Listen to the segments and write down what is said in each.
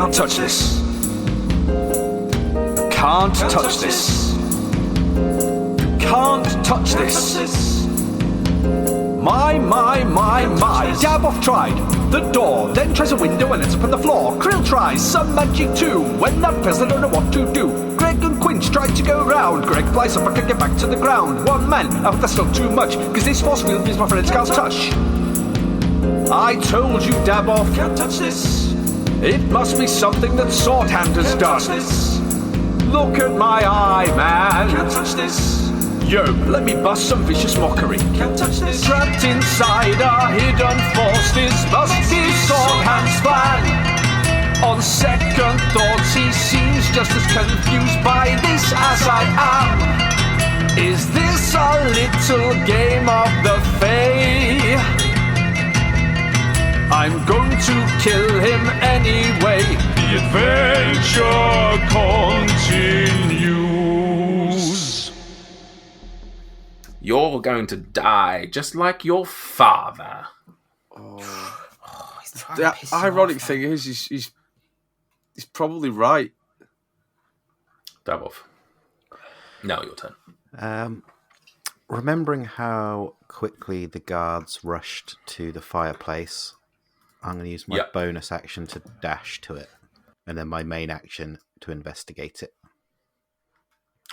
Can't touch this. Can't touch this. Can't touch this. My. Daboff tried the door, then tries a window and ends up on the floor. Krill tries some magic too, when that person don't know what to do. Greg and Quinch tried to go round. Greg flies up and can get back to the ground. One man, oh that's not too much, cause this force field means my friends can't touch. I told you, Daboff, can't touch this. It must be something that Swordhand has done. Look at my eye, man. Can't touch this. Yo, let me bust some vicious mockery. Can't touch this. Trapped inside a hidden force, this must be Swordhand's plan. On second thoughts, he seems just as confused by this as I am. Is this a little game of the Fae? I'm going to kill him anyway. The adventure continues. You're going to die just like your father. The ironic thing is, he's probably right. Daboff. Now your turn. Remembering how quickly the guards rushed to the fireplace, I'm going to use my bonus action to dash to it, and then my main action to investigate it.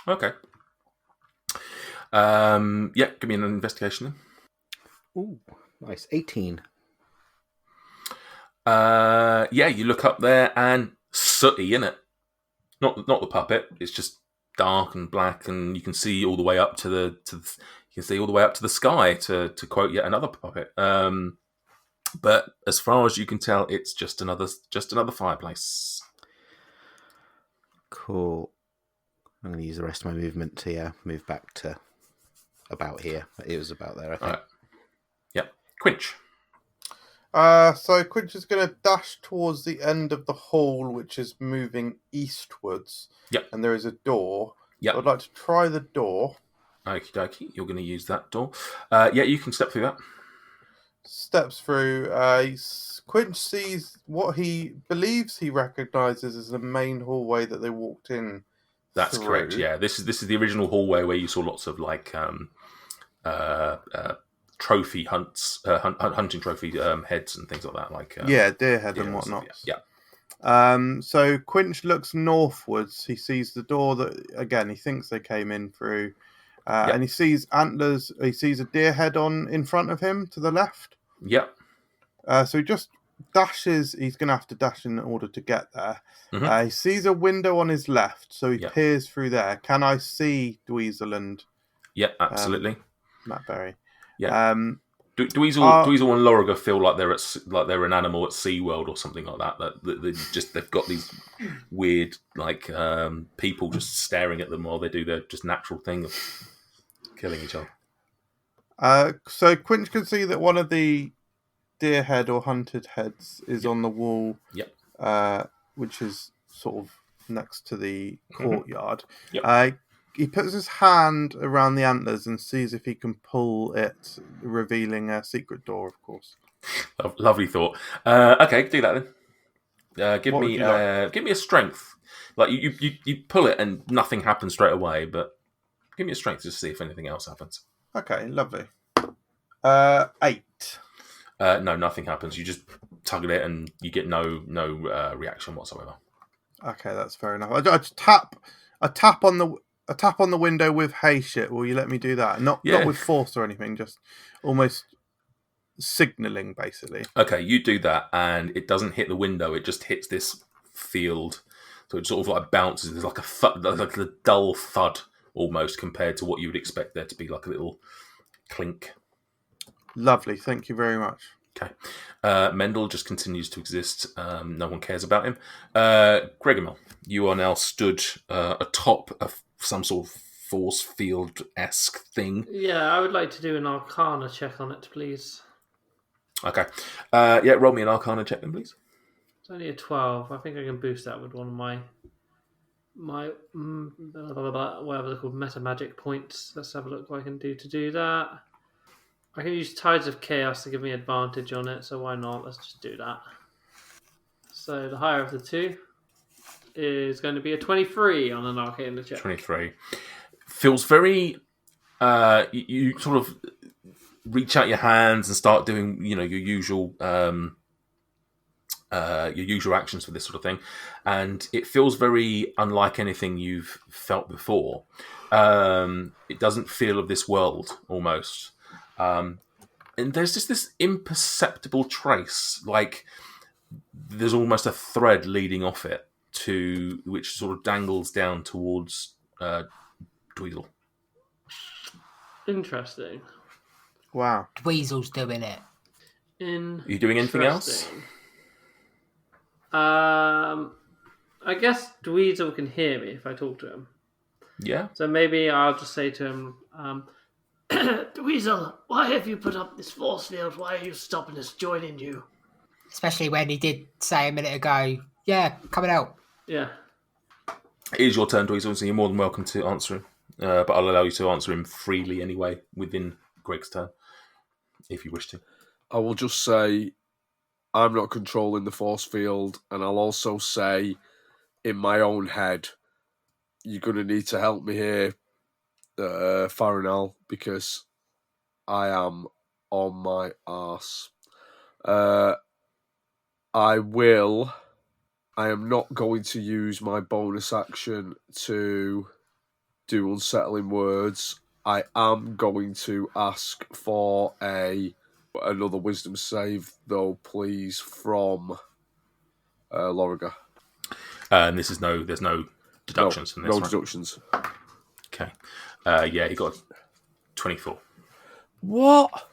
Okay. Give me an investigation then. Ooh, nice. 18. You look up there and sooty, innit? Not the puppet. It's just dark and black, and you can see all the way up to the sky. To quote yet another puppet. But as far as you can tell, it's just another fireplace. Cool. I'm going to use the rest of my movement to move back to about here. It was about there, I think. All right. Yep. Quinch. So Quinch is going to dash towards the end of the hall, which is moving eastwards. Yep. And there is a door. Yep. I'd like to try the door. Okie dokie. You're going to use that door. You can step through that. Steps through. Quinch sees what he believes he recognises as the main hallway that they walked in. That's correct. Yeah, this is the original hallway where you saw lots of like trophy hunts, hunting trophy heads and things like that. Like deer head and whatnot. Yeah. So Quinch looks northwards. He sees the door that again he thinks they came in through, and he sees antlers. He sees a deer head in front of him to the left. Yep. So he just dashes. He's going to have to dash in order to get there. Mm-hmm. He sees a window on his left, so he peers through there. Can I see Dweezil and? Yeah, absolutely. Matt Berry. Yeah. Dweezil and Loraga feel like they're an animal at SeaWorld or something like that. They've got these weird people just staring at them while they do their just natural thing of killing each other. So Quinch can see that one of the deer head or hunted heads is on the wall. Yep. Which is sort of next to the courtyard. Yep. He puts his hand around the antlers and sees if he can pull it, revealing a secret door, of course. Lovely thought. Okay, do that then. Give me a strength. Like you pull it and nothing happens straight away, but give me a strength to see if anything else happens. Okay, lovely. 8. No, nothing happens. You just tug at it and you get no reaction whatsoever. Okay, that's fair enough. I just tap on the window with "Hey shit, will you let me do that?" Not with force or anything, just almost signalling, basically. Okay, you do that, and it doesn't hit the window. It just hits this field, so it sort of like bounces. There's like a dull thud almost compared to what you would expect there to be, like a little clink. Lovely, thank you very much. Okay, Mendel just continues to exist. No one cares about him. Gregomel, you are now stood atop of some sort of force field-esque thing. Yeah, I would like to do an Arcana check on it, please. Okay. Roll me an Arcana check then, please. It's only a 12. I think I can boost that with one of my whatever they're called, meta magic points. Let's have a look what I can do to do that. I can use Tides of Chaos to give me advantage on it, so why not? Let's just do that. So the higher of the two is going to be a 23 on an Arcana check. 23. Feels very... you sort of reach out your hands and start doing, your usual actions for this sort of thing, and it feels very unlike anything you've felt before. It doesn't feel of this world, almost. And there's just this imperceptible trace, like there's almost a thread leading off it to which sort of dangles down towards Dweezil. Interesting. Wow. Dweezil's doing it. Are you doing anything else? I guess Dweezil can hear me if I talk to him. Yeah. So maybe I'll just say to him, Dweezil, why have you put up this force field? Why are you stopping us joining you? Especially when he did say a minute ago, yeah, coming out. Yeah. It is your turn, Dweezil, so you're more than welcome to answer him. But I'll allow you to answer him freely anyway, within Greg's turn, if you wish to. I will just say I'm not controlling the force field, and I'll also say in my own head, you're going to need to help me here, Farinal, because I am on my arse. I am not going to use my bonus action to do unsettling words. I am going to ask for another wisdom save, though, please, from Loraga. And there's no deductions from this. No right? deductions. Okay. He got 24. What?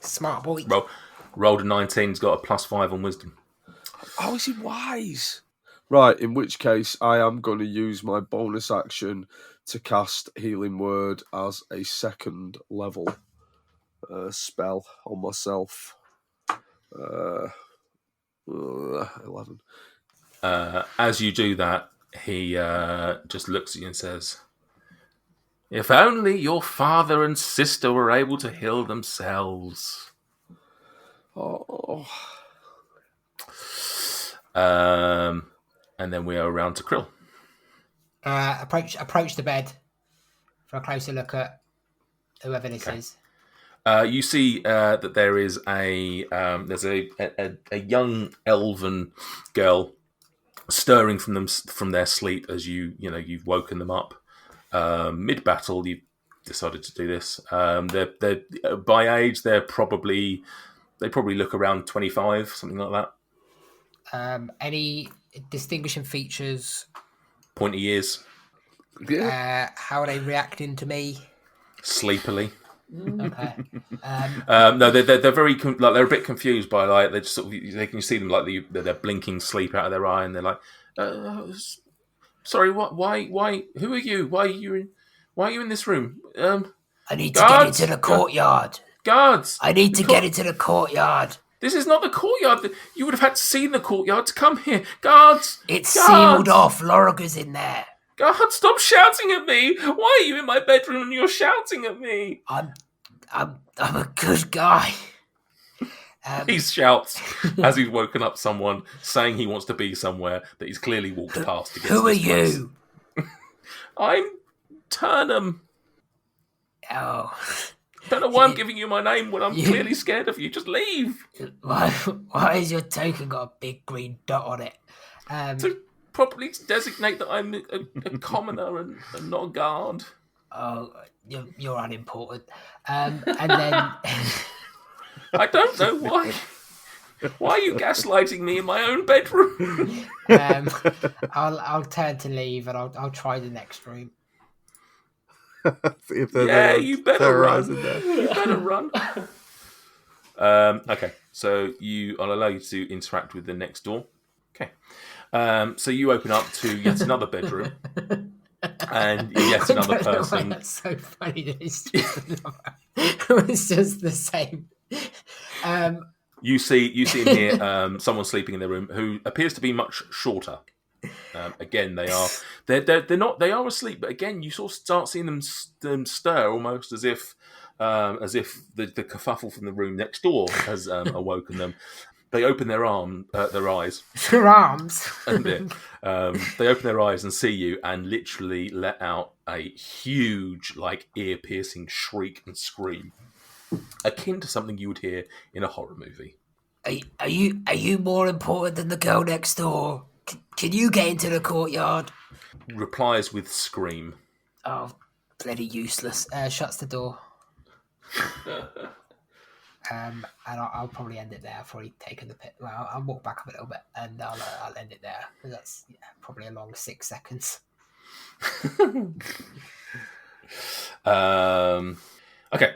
Smart boy. Rolled a 19. He's got a +5 on wisdom. How is he wise? Right, in which case I am going to use my bonus action to cast Healing Word as a second level spell on myself. 11. As you do that, he just looks at you and says, "If only your father and sister were able to heal themselves." Oh. And then we are around to Krill. Approach the bed for a closer look at whoever this is. You see that there is there's a young elven girl stirring from their sleep as you've woken them up. Mid battle, you've decided to do this. They're by age, they probably look around 25, something like that. Any distinguishing features? Pointy ears. Yeah. How are they reacting to me? Sleepily. Okay. No, they're very they're a bit confused by they just sort of, they can see them they're blinking sleep out of their eye, and they're like, "Sorry, what? Why? Who are you? Why are you in this room?" I need to get into the courtyard. Guards! I need to get into the courtyard. This is not the courtyard. You would have had to see the courtyard to come here. Guards! It's Guards! sealed off. Loraga's in there. God, stop shouting at me! Why are you in my bedroom and you're shouting at me? I'm a good guy. He shouts as he's woken up someone, saying he wants to be somewhere that he's clearly walked past to get Who to are this place. you? I'm Turnham. Oh. Don't know why I'm giving you my name when I'm clearly scared of you. Just leave. Why has your token got a big green dot on it? To properly designate that I'm a commoner and not a guard. Oh, you're unimportant. And then I don't know why. Why are you gaslighting me in my own bedroom? I'll turn to leave and I'll try the next room. See if there's you better run. there. You better run. Okay, so I'll allow you to interact with the next door. Okay, so you open up to yet another bedroom, and yet another I don't know why person. that's so funny that it's just the same. You see in here someone sleeping in their room who appears to be much shorter. Again, they are asleep, but again, you sort of start seeing them stir almost as if the kerfuffle from the room next door has awoken them. They open their eyes. Your arms. And they open their eyes and see you, and literally let out a huge, like, ear-piercing shriek and scream, akin to something you would hear in a horror movie. Are you more important than the girl next door? Can you get into the courtyard? Replies with scream. Oh, bloody useless. Shuts the door. And I'll probably end it there. I've already taken the pit. Well, I'll walk back up a little bit and I'll end it there. That's probably a long 6 seconds. Okay.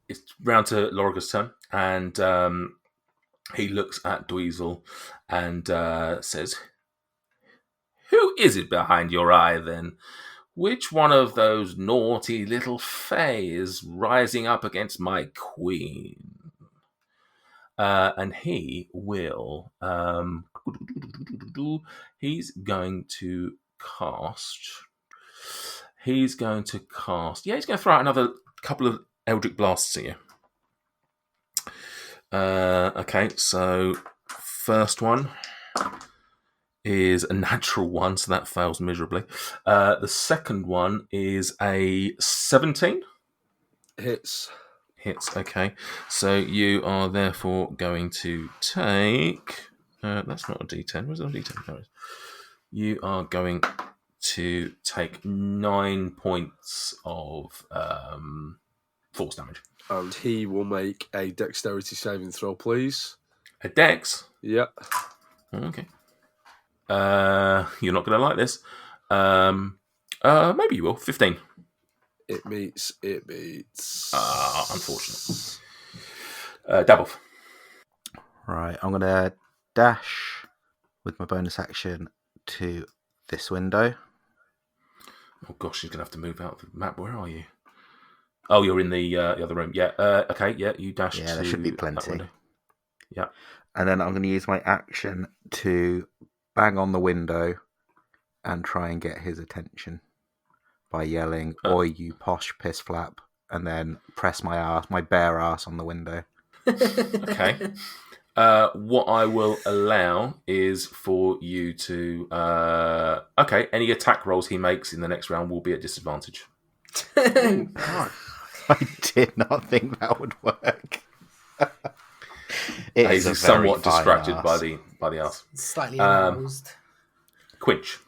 It's round to Loraga's turn, and he looks at Dweezil and says, "Who is it behind your eye, then? Which one of those naughty little fae is rising up against my queen?" And he will... he's going to cast... Yeah, he's going to throw out another couple of Eldritch Blasts at you. Okay, so first one is a natural one, so that fails miserably. The second one is a 17. Hits. Okay. So you are therefore going to take... that's not a D10. Was it a D10? No. You are going to take 9 points of force damage. And he will make a dexterity saving throw, please. A dex? Yep. Okay. You're not going to like this. Maybe you will. 15. It meets. Unfortunate. Daboff. Right, I'm going to dash with my bonus action to this window. Oh gosh, she's going to have to move out of the map. Where are you? Oh, you're in the other room. Yeah. Okay. Yeah, you dash. Yeah, there should be plenty. Yeah. And then I'm going to use my action to bang on the window and try and get his attention by yelling, "Oi, you posh piss flap!" and then press my bare ass on the window. Okay. What I will allow is for you to... any attack rolls he makes in the next round will be at disadvantage. I did not think that would work. He's somewhat distracted by the arse. Slightly aroused. Quinch.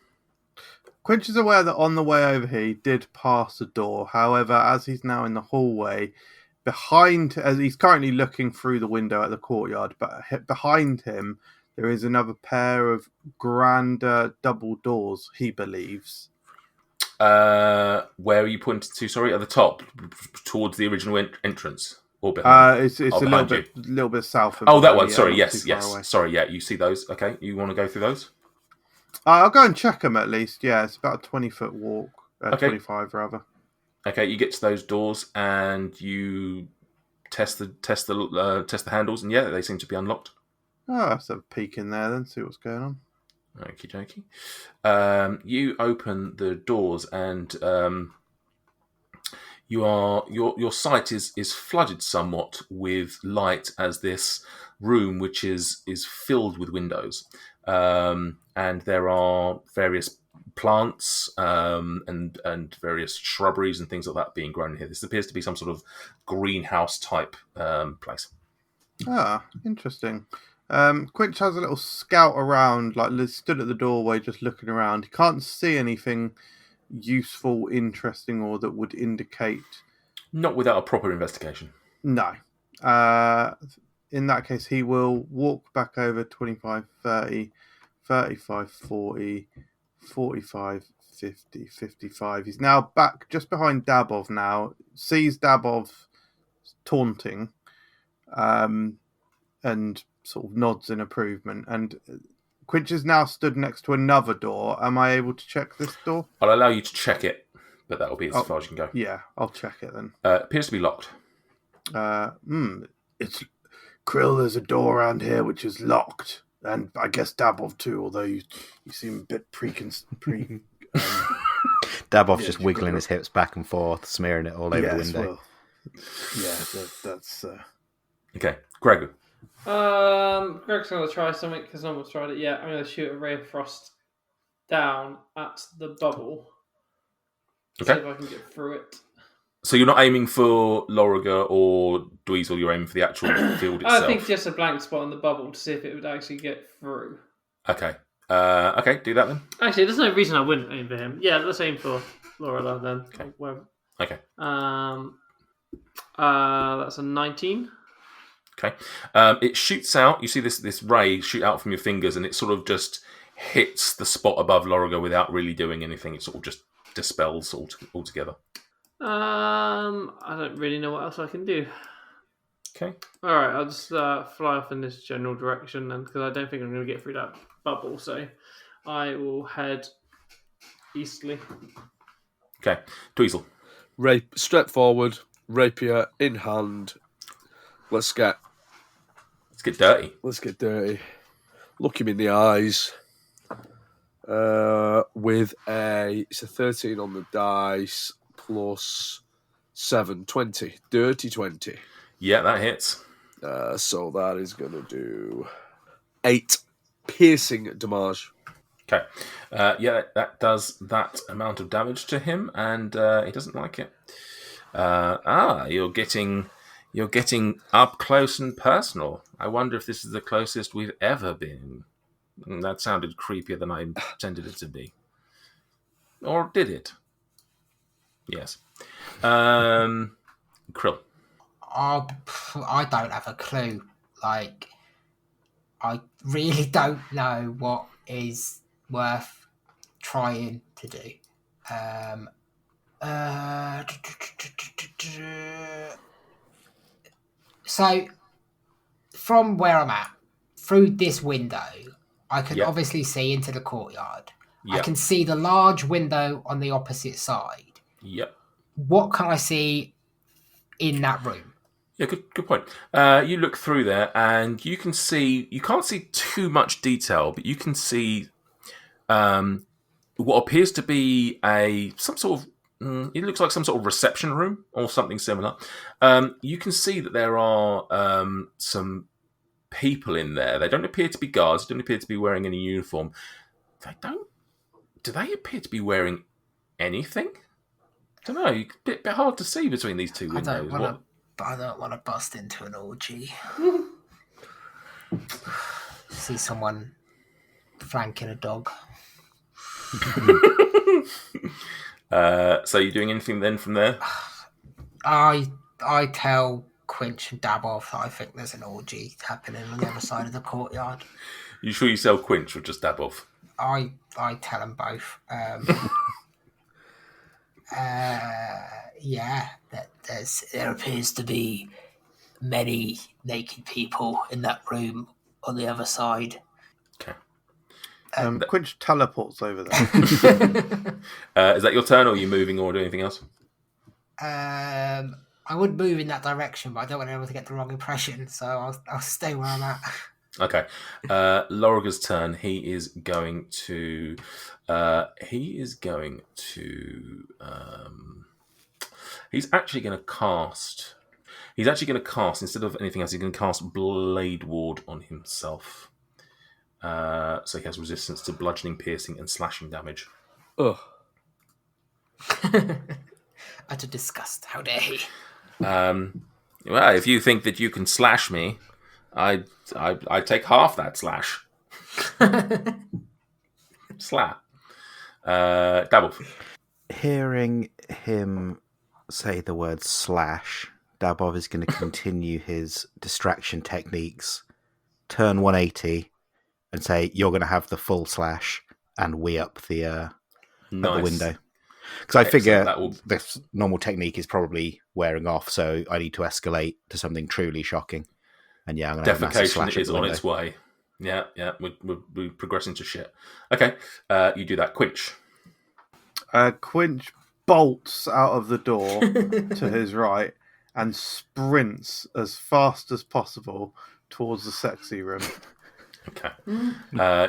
Quinch is aware that on the way over here he did pass a door. However, as he's now in the hallway, as he's currently looking through the window at the courtyard, but behind him there is another pair of grander double doors, he believes. Where are you pointing to? Sorry, at the top, towards the original entrance, or behind? It's a little bit south of. Oh, that one. Sorry, yes. Sorry, yeah. You see those? Okay, you want to go through those? I'll go and check them at least. Yeah, it's about a 20-foot walk. 25 rather. Okay, you get to those doors and you test the handles, and yeah, they seem to be unlocked. Oh, let's have a peek in there then, see what's going on. Okie dokie. You open the doors and your sight is flooded somewhat with light as this room, which is filled with windows, and there are various plants and various shrubberies and things like that being grown here. This appears to be some sort of greenhouse type place. Ah, interesting. Quinch has a little scout around, like stood at the doorway just looking around. He can't see anything useful, interesting, or that would indicate... Not without a proper investigation. No. In that case, he will walk back over 25, 30, 35, 40, 45, 50, 55. He's now back just behind Dabov now. Sees Dabov taunting and sort of nods in approval. And Quinch is now stood next to another door. Am I able to check this door? I'll allow you to check it, but that'll be as far as you can go. Yeah, I'll check it then. Appears to be locked. It's Krill, there's a door around here which is locked. And I guess Dabov too, although you seem a bit Dabov's just wiggling his hips back and forth, smearing it all over the window. Well, yeah, that's... Okay, Gregor. Greg's going to try something because no one's tried it yet. I'm going to shoot a ray of frost down at the bubble. Okay. See if I can get through it. So you're not aiming for Loraga or Dweezil, you're aiming for the actual field itself? I think just a blank spot on the bubble to see if it would actually get through. Okay. Okay, do that then. Actually, there's no reason I wouldn't aim for him. Yeah, let's aim for Loraga then. Okay. Okay. That's a 19. Okay. It shoots out. You see this ray shoot out from your fingers, and it sort of just hits the spot above Loraga without really doing anything. It sort of just dispels altogether. I don't really know what else I can do. Okay. All right, I'll just fly off in this general direction, and because I don't think I'm going to get through that bubble, so I will head easterly. Okay, Dweezil. Step forward, rapier in hand. Let's get dirty. Let's get dirty. Look him in the eyes. With it's a 13 on the dice plus 7, 20. Dirty 20. Yeah, that hits. So that is going to do 8 piercing damage. Okay. Yeah, that does that amount of damage to him, and he doesn't like it. You're getting up close and personal. I wonder if this is the closest we've ever been. That sounded creepier than I intended it to be. Or did it? Yes. Krill. I don't have a clue. Like, I really don't know what is worth trying to do. So, from where I'm at, through this window, I can obviously see into the courtyard. Yep. I can see the large window on the opposite side. Yep. What can I see in that room? Yeah, good point. You look through there and you can't see too much detail, but you can see what appears to be some sort of, it looks like some sort of reception room or something similar. You can see that there are some people in there. They don't appear to be guards, don't appear to be wearing any uniform. Do they appear to be wearing anything? I don't know, a bit hard to see between these two windows. I don't want to bust into an orgy. See someone flanking a dog. So you're doing anything then from there? I tell Quinch and Dabov that I think there's an orgy happening on the other side of the courtyard. You sure you sell Quinch or just Dabov? I tell them both. Yeah, that there appears to be many naked people in that room on the other side. Okay. Quinch teleports over there. Is that your turn, or are you moving or doing anything else? I would move in that direction, but I don't want anyone to get the wrong impression, so I'll stay where I'm at. Okay. Loraga's turn. He's actually going to cast. He's actually going to cast, instead of anything else, he's going to cast Blade Ward on himself. So he has resistance to bludgeoning, piercing, and slashing damage. Ugh. Utter disgust. How dare he? Well, if you think that you can slash me, I take half that slash. Slap. Double. Hearing him say the word slash, Dabov is going to continue his distraction techniques, turn 180, and say, "You're going to have the full slash," and we up the window. Because I figure this normal technique is probably wearing off, so I need to escalate to something truly shocking. And yeah, I'm going to have a massive slash is on its way. Yeah, we're progressing to shit. Okay, you do that. Quinch. Quinch bolts out of the door to his right and sprints as fast as possible towards the sexy room. Okay.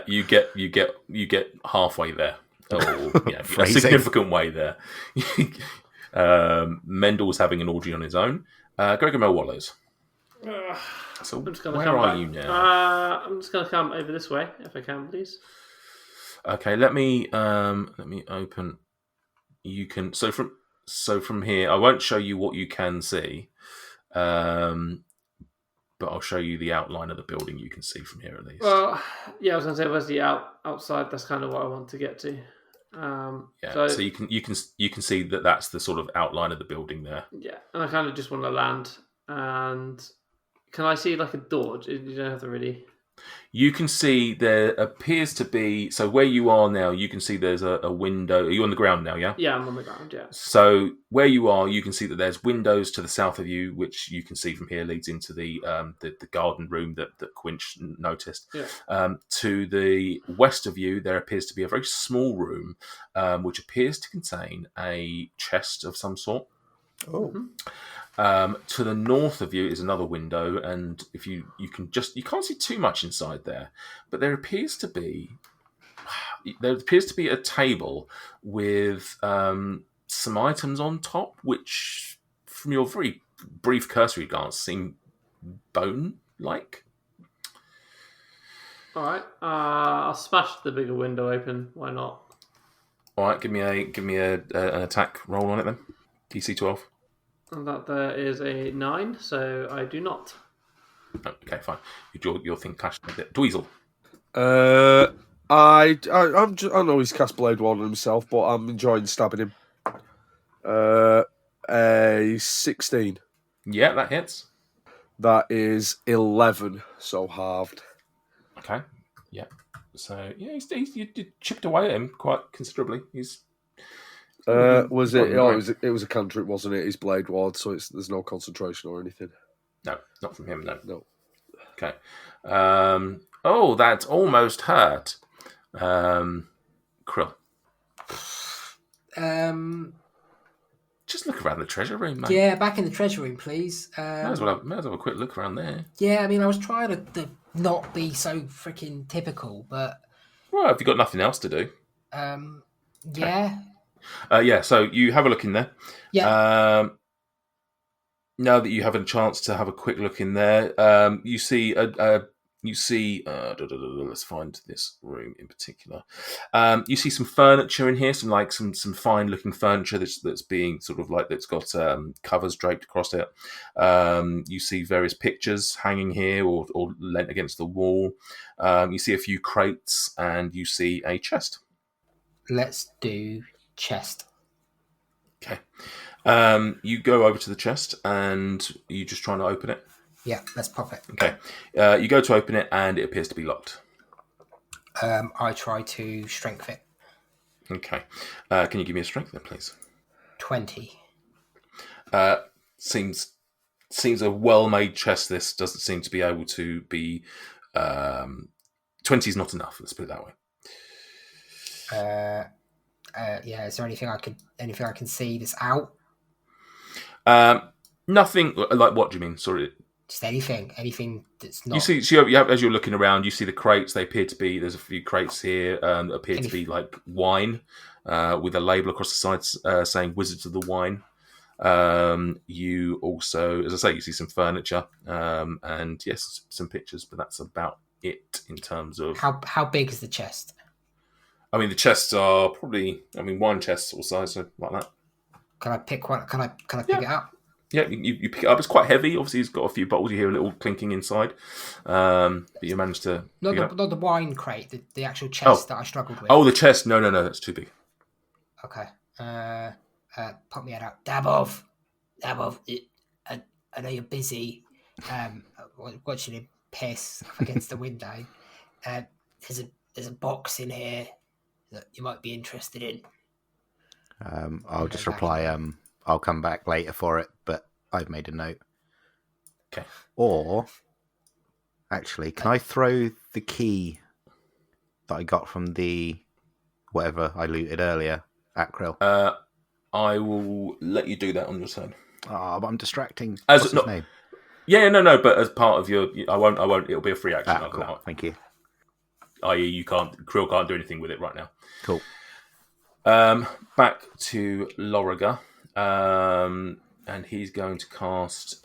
You get halfway there. Oh, yeah, a significant way there. Mendel's having an orgy on his own. Gregor Mel Wallows. So I'm just gonna where come are back. you now? I'm just gonna come over this way if I can, please. Okay, let me open. You can from here. I won't show you what you can see, but I'll show you the outline of the building. You can see from here at least. Well, yeah, I was gonna say, where's the outside? That's kind of what I want to get to. So you can see that that's the sort of outline of the building there. Yeah, and I kind of just want to land. And can I see like a door? You don't have to really. You can see there appears to be, so where you are now, you can see there's a window. Are you on the ground now, yeah? Yeah, I'm on the ground, yeah. So where you are, you can see that there's windows to the south of you, which you can see from here leads into the garden room that Quinch noticed. Yeah. To the west of you, there appears to be a very small room, which appears to contain a chest of some sort. Oh. To the north of you is another window, and if you can't see too much inside there, but there appears to be a table with some items on top, which, from your very brief cursory glance, seem bone-like. All right, I'll smash the bigger window open. Why not? All right, give me an attack roll on it then. DC 12. And that there is a 9, so I do not. Oh, okay, fine. Your thing clashed a bit. Dweezil. I know he's cast Blade Ward on himself, but I'm enjoying stabbing him. A 16. Yeah, that hits. That is 11, so halved. Okay. Yeah. So yeah, you chipped away at him quite considerably. He's. Was it? Oh, it was a cantrip, wasn't it? His Blade Ward, so there's no concentration or anything. No, not from him. No. No. Okay. Oh, that almost hurt. Krill. Just look around the treasure room, mate. Yeah, back in the treasure room, please. May as well have a quick look around there. Yeah, I mean, I was trying to not be so freaking typical, but. Well, have you got nothing else to do? Yeah. Yeah, so you have a look in there. Yeah. Now that you have a chance to have a quick look in there, you see let's find this room in particular. You see some furniture in here, some fine looking furniture that's being sort of like that's got covers draped across it. You see various pictures hanging here or leant against the wall. You see a few crates and you see a chest. Let's do chest. Okay. You go over to the chest and you just trying to open it. Yeah, let's pop it. Okay. You go to open it and it appears to be locked. I try to strength it. Okay. Can you give me a strength then, please? 20. Seems a well-made chest. This doesn't seem to be able to be. 20 is not enough. Let's put it that way. Yeah. Is there anything I can see that's out? Nothing. Like what do you mean? Sorry. Just anything that's not. You see, as you're looking around, you see the crates. They appear to be. There's a few crates here that appear to be like wine, with a label across the sides saying "Wizards of the Wine." You also, as I say, you see some furniture, and yes, some pictures, but that's about it in terms of how big is the chest? I mean, the chests are probably, wine chests or size, so like that. Can I pick one? Can I pick it up? Yeah, you pick it up. It's quite heavy. Obviously, it's got a few bottles. You hear a little clinking inside, but you managed to. Not the wine crate. The actual chest that I struggled with. Oh, the chest. No, that's too big. Okay. Pop me head out. Dabov. I know you're busy. Watching him piss against the window. There's a box in here that you might be interested in. I'll just reply. I'll come back later for it, but I've made a note. Okay. Or, actually, can I throw the key that I got from the whatever I looted earlier at Krill? I will let you do that on your turn. Oh, but I'm distracting. What's his name? Yeah, no. But as part of your, I won't. It'll be a free action. Cool. Thank you. I.e., Krill can't do anything with it right now. Cool. Back to Loraga. and he's going to cast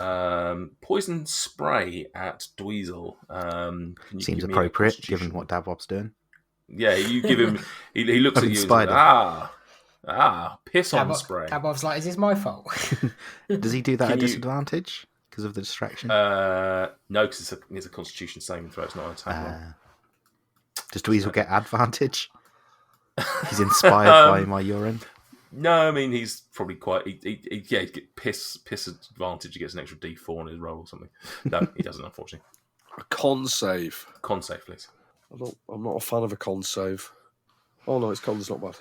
poison spray at Dweezil. Seems appropriate given what Dabob's doing. Yeah, you give him. He looks I'm at you. inspired. And says, piss on spray. Dabov's like, is this my fault? Does he do that at disadvantage because of the distraction? No, because it's a Constitution saving throw. It's not an attack roll. Does Dweezil get advantage? He's inspired by my urine. No, I mean he's probably quite. He get piss advantage. He gets an extra D4 on his roll or something. No, he doesn't, unfortunately. A con save. Con save, please. I'm not a fan of a con save. Oh no, his con's not bad.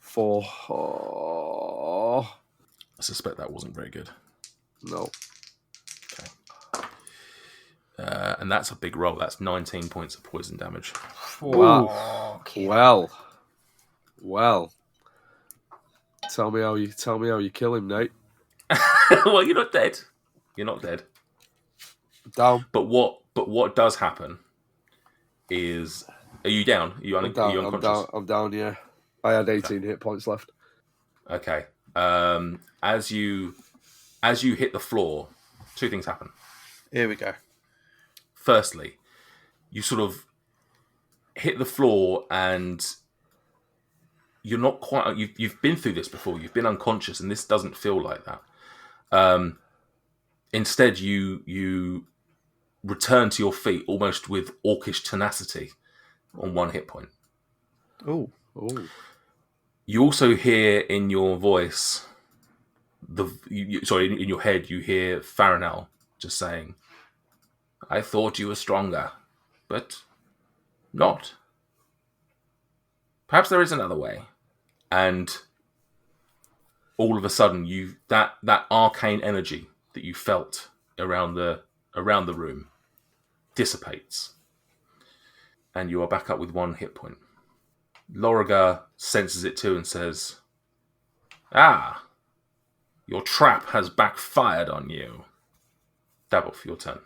4. Oh. I suspect that wasn't very good. No. Okay. And that's a big roll. That's 19 points of poison damage. Wow. Well. Tell me how you kill him, Nate. Well, you're not dead. You're not dead. Down. But what does happen is, are you down? Are you unconscious? I'm down. Yeah. I had 18 hit points left. Okay. As you hit the floor, two things happen. Here we go. Firstly, you sort of hit the floor and you're not quite. You've been through this before. You've been unconscious, and this doesn't feel like that. Instead, you return to your feet almost with orcish tenacity on 1 hit point. Oh. You also hear in your voice, in your head, you hear Farinel just saying, "I thought you were stronger, but not. Perhaps there is another way." And all of a sudden, that arcane energy that you felt around the room dissipates, and you are back up with 1 hit point. Loraga senses it too and says, your trap has backfired on you. Daboff, your turn.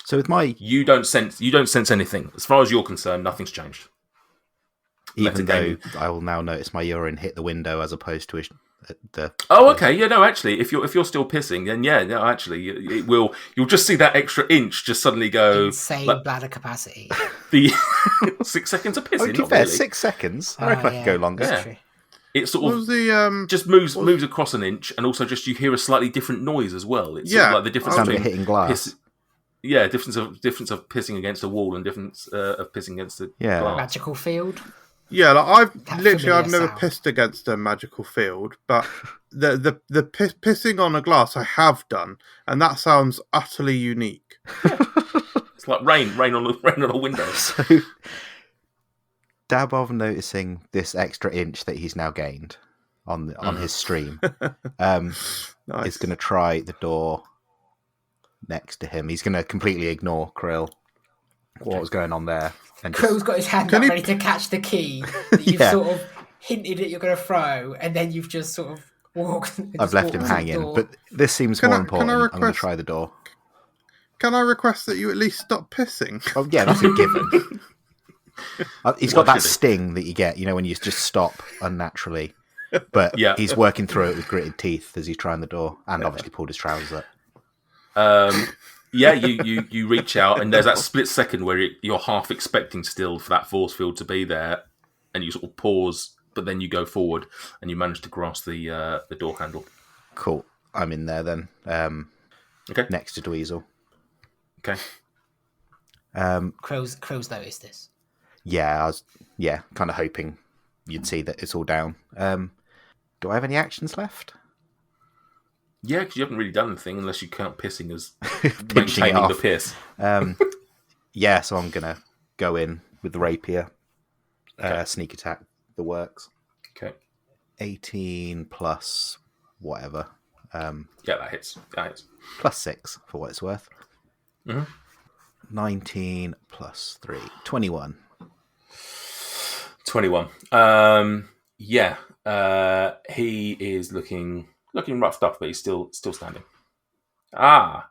So with my... You don't sense anything. As far as you're concerned, nothing's changed. Even though I will now notice my urine hit the window as opposed to the... Oh, okay. Yeah, no, actually, if you're still pissing, then actually, it will. You'll just see that extra inch just suddenly go... Insane bladder capacity. The 6 seconds of pissing, not really. 6 seconds? I reckon I could go longer. Yeah. It sort of just moves across an inch, and also just you hear a slightly different noise as well. It's sort of like the difference between hitting glass. Difference of pissing against a wall and difference of pissing against the glass. Magical field. Yeah, like I've never pissed against a magical field, but the pissing on a glass I have done, and that sounds utterly unique. It's like rain on a window. So, Dabov noticing this extra inch that he's now gained on his stream, Nice. is going to try the door next to him. He's going to completely ignore Krill. What was going on there? And Krill's got his hand up ready to catch the key that you've sort of hinted that you're going to throw, and then you've just sort of walked. I've left him hanging, but this seems more important. I'm going to try the door. Can I request that you at least stop pissing? Oh, yeah, that's a given. He's got that sting that you get, when you just stop unnaturally. But he's working through it with gritted teeth as he's trying the door, and obviously pulled his trousers up. You reach out, and there's that split second where you're half expecting still for that force field to be there, and you sort of pause, but then you go forward, and you manage to grasp the door handle. Cool. I'm in there then. Okay. Next to Dweezil. Okay. Crow's noticed this. Yeah, I was kind of hoping you'd see that it's all down. Do I have any actions left? Yeah, because you haven't really done anything unless you count pissing as Pinching maintaining the piss. So I'm going to go in with the rapier. Sneak attack, the works. Okay. 18 plus whatever. That hits. Plus 6 for what it's worth. Mm-hmm. 19 plus 3. 21. 21. He is looking roughed up, but he's still standing. I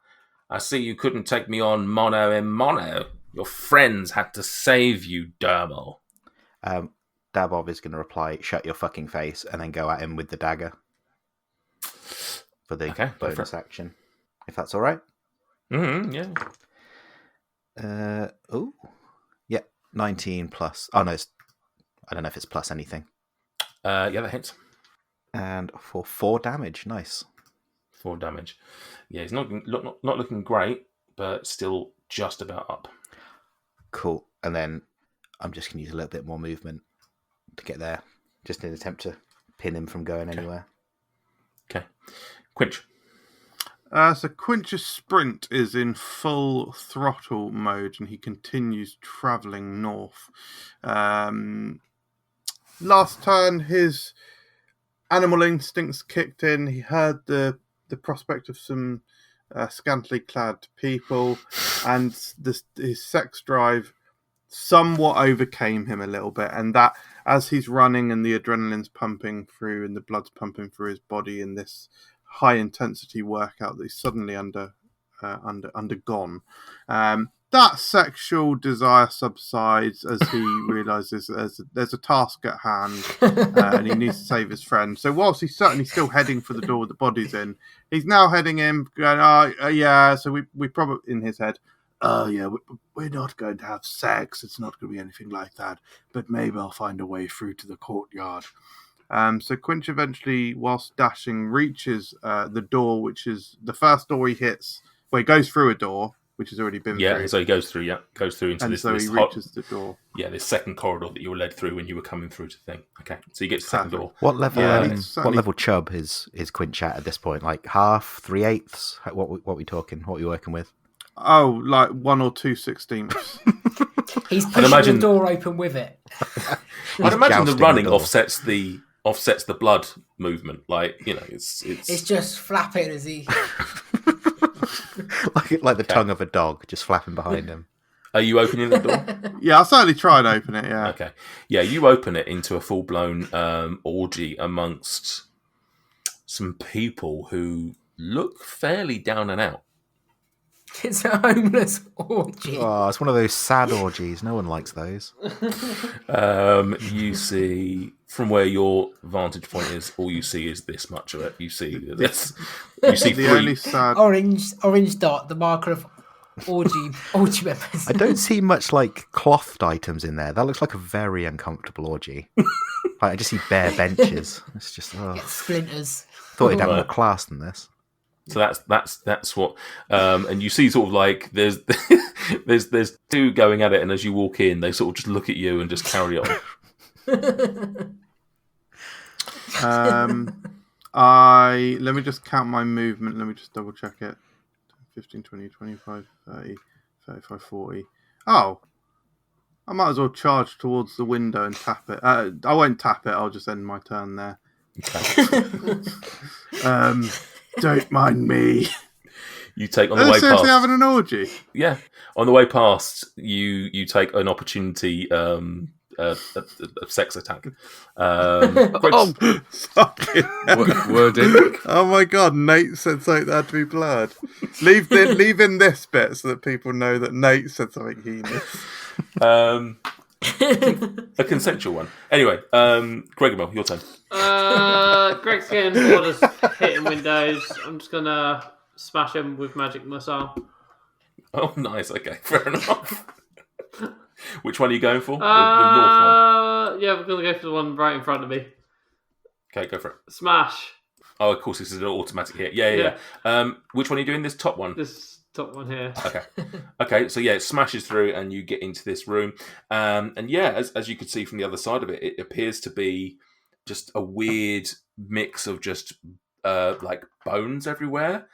see you couldn't take me on mono and mono. Your friends had to save you, Dermal. Dabov is going to reply, "Shut your fucking face," and then go at him with the dagger for the bonus action, if that's all right. Yeah. 19 plus. Oh no, I don't know if it's plus anything. Yeah, that hits. And for 4 damage, nice. 4 damage. Yeah, he's not looking great, but still just about up. Cool. And then I'm just going to use a little bit more movement to get there, just in an attempt to pin him from going anywhere. Okay. Quinch. So Quinch's sprint is in full throttle mode, and he continues travelling north. Last turn, his animal instincts kicked in. He heard the prospect of some scantily clad people, and his sex drive somewhat overcame him a little bit. And that, as he's running and the adrenaline's pumping through and the blood's pumping through his body in this high intensity workout that he's suddenly undergone, that sexual desire subsides as he realizes there's a task at hand, and he needs to save his friend. So whilst he's certainly still heading for the door with the bodies in, he's now heading in, going, yeah, so we probably, in his head, we're not going to have sex, it's not going to be anything like that, but maybe I'll find a way through to the courtyard. So Quinch eventually, whilst dashing, reaches the door, which is the first door he hits. Well, he goes through a door, which has already been through. Yeah, so he goes through into and this. So this he reaches the door. Yeah, this second corridor that you were led through when you were coming through to the thing. Okay, so you get to the second door. What level? What level chub is Quinch at this point? Like half, 3/8? What are we talking? What are we working with? Oh, like 1 or 2/16. He's pushing the door open with it. I'd imagine the running offsets the blood movement. Like, you know, it's just flapping as he like the tongue of a dog just flapping behind him. Are you opening the door? Yeah, I'll certainly try and open it. Yeah. Okay. Yeah, you open it into a full blown orgy amongst some people who look fairly down and out. It's a homeless orgy. Oh, it's one of those sad orgies. No one likes those. You see, from where your vantage point is, all you see is this much of it. You see this. You see the 3 only sad orange dot, the marker of orgy members. I don't see much like clothed items in there. That looks like a very uncomfortable orgy. I just see bare benches. It's just Get splinters. Thought it'd have more class than this. So that's what, and you see sort of like there's 2 going at it, and as you walk in, they sort of just look at you and just carry on. Let me just count my movement. Let me just double check it. 15, 20, 25, 30, 35, 40. Oh, I might as well charge towards the window and tap it. I won't tap it. I'll just end my turn there. Okay. Don't mind me. You take on the way past. Seriously having an orgy? Yeah, on the way past, you take an opportunity a sex attack. Wording. Oh my god, Nate said something that had to be blurred. Leave in this bit so that people know that Nate said something heinous. A consensual one. Anyway, Gregor, your turn. Greg's getting bored of hitting windows. I'm just gonna smash him with magic missile. Oh, nice. Okay, fair enough. Which one are you going for? The north one? Yeah, we're gonna go for the one right in front of me. Okay, go for it. Smash. Oh, of course, this is an automatic hit. Yeah. Which one are you doing? This top one? This top one here. Okay, so yeah, it smashes through and you get into this room. And yeah, as you could see from the other side of it, it appears to be just a weird mix of just like bones everywhere.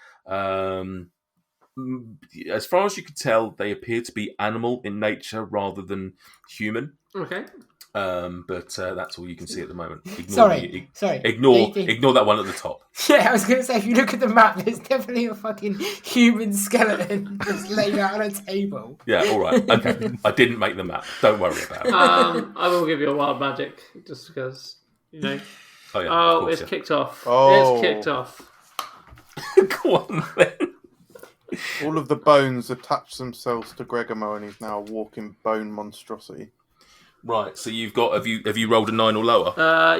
As far as you could tell, they appear to be animal in nature rather than human. Okay. But that's all you can see at the moment. Sorry. Ignore that one at the top. Yeah, I was going to say, if you look at the map, there's definitely a fucking human skeleton that's laid out on a table. Yeah, all right. Okay. I didn't make the map. Don't worry about it. I will give you a wild magic, just because, you know. Oh, yeah, of course, it's kicked off. Oh. It's kicked off. Go on, then. All of the bones attach themselves to Gregor, and he's now a walking bone monstrosity. Right. So you've got have you rolled a 9 or lower?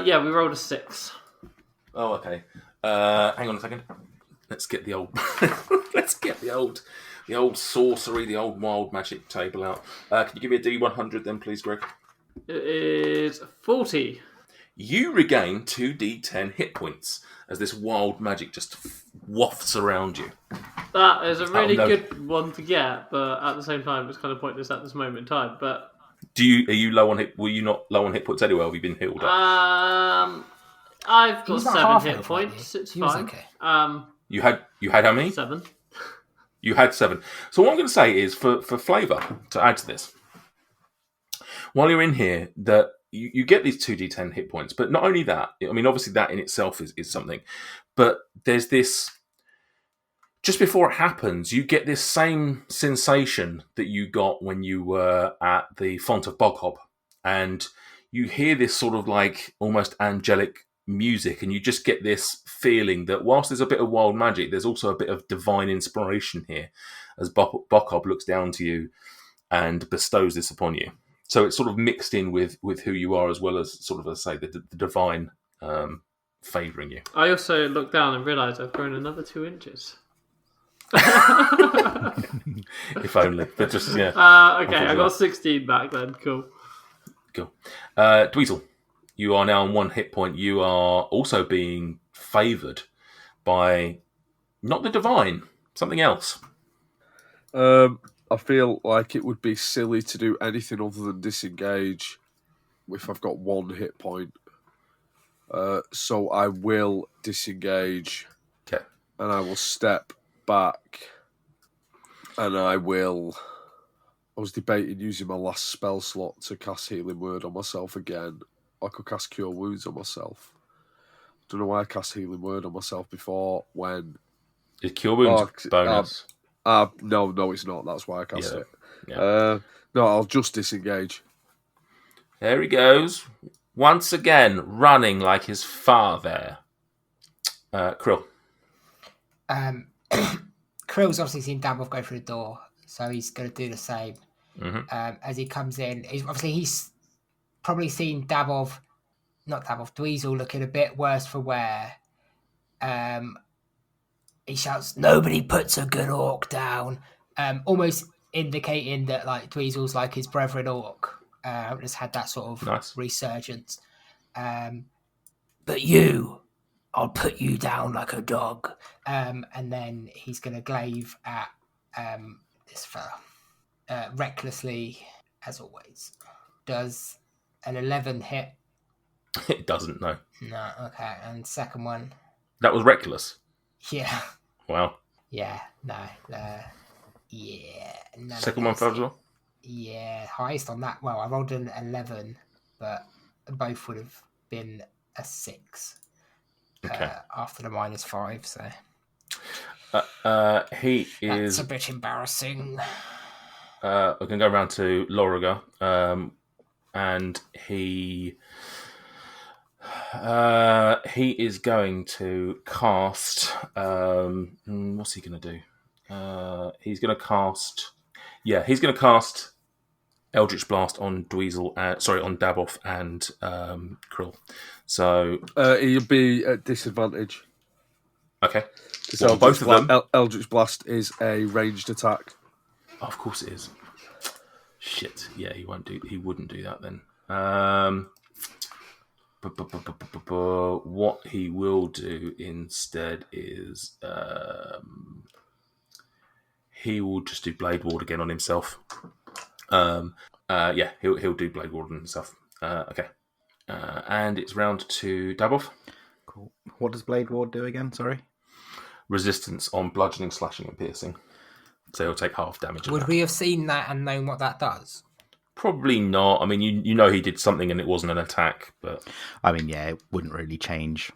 Yeah, we rolled a 6. Oh, okay. Hang on a second. Let's get the old the old sorcery, the old wild magic table out. Can you give me a D100 then, please, Greg? It is 40. You regain 2d10 hit points as this wild magic just wafts around you. That is a really good one to get, but at the same time, it's kind of pointless at this moment in time. But are you low on hit? Were you not low on hit points anyway? Or have you been healed up? I've got He's not 7 half hit health, points. wasn't It's he? He was fine. okay. You had how many? 7. You had 7. So what I'm going to say is, for flavour, to add to this, while you're in here, that you get these 2d10 hit points, but not only that, I mean, obviously that in itself is something, but there's this, just before it happens, you get this same sensation that you got when you were at the Font of Boghob, and you hear this sort of like almost angelic music, and you just get this feeling that whilst there's a bit of wild magic, there's also a bit of divine inspiration here, as Boghob looks down to you and bestows this upon you. So it's sort of mixed in with who you are, as well as sort of, as I say, the divine favouring you. I also looked down and realised I've grown another 2 inches. If only, but just okay, I got 16 back then. Cool. Dweezil, you are now on 1 hit point. You are also being favoured by not the divine, something else. I feel like it would be silly to do anything other than disengage if I've got 1 hit point. So I will disengage. Okay. And I will step back. And I was debating using my last spell slot to cast Healing Word on myself again. I could cast Cure Wounds on myself. Don't know why I cast Healing Word on myself before when... Is Cure Wounds bonus? No, it's not. That's why I cast it. Yeah. No, I'll just disengage. There he goes. Once again, running like his father. Krill. Krill's obviously seen Dabov go through the door, so he's going to do the same. Mm-hmm. As he comes in, he's probably seen Dweezil looking a bit worse for wear. He shouts, "Nobody puts a good orc down," almost indicating that like Dweezil's like his brethren orc. Just had that sort of resurgence. But you, I'll put you down like a dog. And then he's going to glaive at this fella. Recklessly, as always. Does an 11 hit? It doesn't, no. No, okay. And second one? That was reckless. Yeah. Wow. Yeah, no. Yeah. Second one failed as well? Yeah, highest on that. Well, I rolled an 11, but both would have been a 6. Okay. After the -5, so. He is. That's a bit embarrassing. I can go around to Loraga, and he is going to cast. What's he going to do? He's going to cast. Yeah, he's going to cast Eldritch Blast on Dweezil. On Dabov and Krill. So he'll be at disadvantage. Okay. So both of them. Eldritch Blast is a ranged attack. Oh, of course it is. Shit. Yeah, he wouldn't do that then. What he will do instead is he will just do Blade Ward again on himself. He'll do Blade Ward on himself. Okay. And it's round to Dabov. Cool. What does Blade Ward do again? Sorry. Resistance on bludgeoning, slashing, and piercing. So he'll take half damage. Would we have seen that and known what that does? Probably not. I mean, you know he did something and it wasn't an attack, but I mean, yeah, it wouldn't really change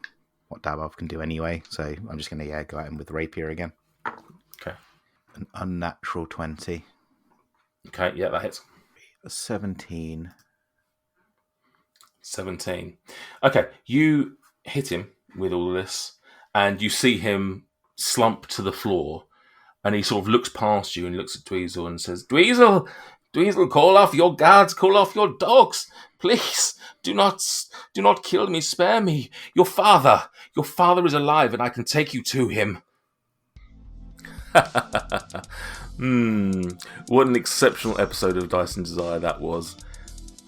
what Dabov can do anyway. So I'm just going to go at him with rapier again. Okay. An unnatural 20. Okay, yeah, that hits. 17. 17. Okay, you hit him with all this, and you see him slump to the floor, and he sort of looks past you and looks at Dweezil and says, "Dweezil, Dweezil, call off your guards, call off your dogs. Please, do not kill me, spare me. Your father is alive and I can take you to him. What an exceptional episode of Dyson Desire that was.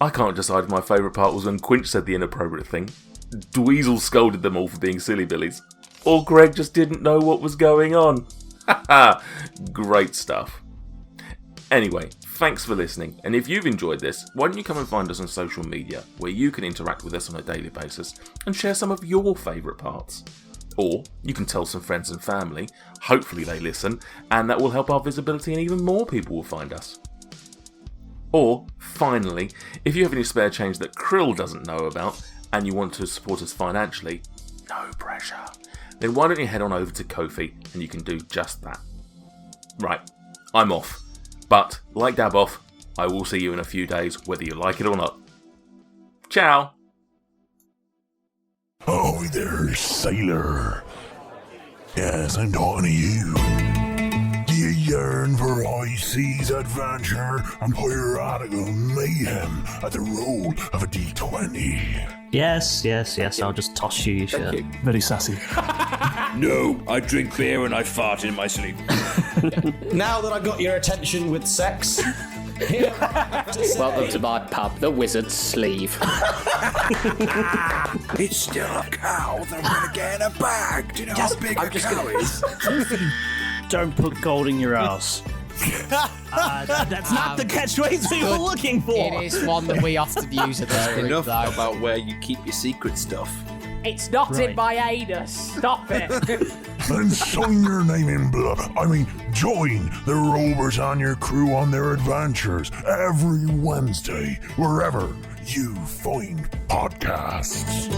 I can't decide if my favourite part was when Quinch said the inappropriate thing, Dweezil scolded them all for being silly billies, or Greg just didn't know what was going on. Great stuff. Anyway, thanks for listening, and if you've enjoyed this, why don't you come and find us on social media, where you can interact with us on a daily basis and share some of your favourite parts. Or you can tell some friends and family, hopefully they listen, and that will help our visibility and even more people will find us. Or, finally, if you have any spare change that Krill doesn't know about, and you want to support us financially, no pressure, then why don't you head on over to Ko-fi and you can do just that. Right, I'm off. But, like Daboff, I will see you in a few days, whether you like it or not. Ciao! Oh, there, sailor. Yes, I'm talking to you. Do you yearn for high seas adventure and piratical mayhem at the roll of a D20? Yes, I'll just toss you your shirt. Very sassy. No, I drink beer and I fart in my sleep. Now that I got your attention with sex, here welcome to my pub, the Wizard's Sleeve. It's still a cow that I'm gonna get in a bag. Do you know how big a cow is? Don't put gold in your ass. That's not the catchphrase we were looking for. It is one that we often use at this group, Enough though. about where you keep your secret stuff. It's not in my anus. Stop it. Then sign your name in blood. Join the Rovers and your crew on their adventures every Wednesday, wherever you find podcasts.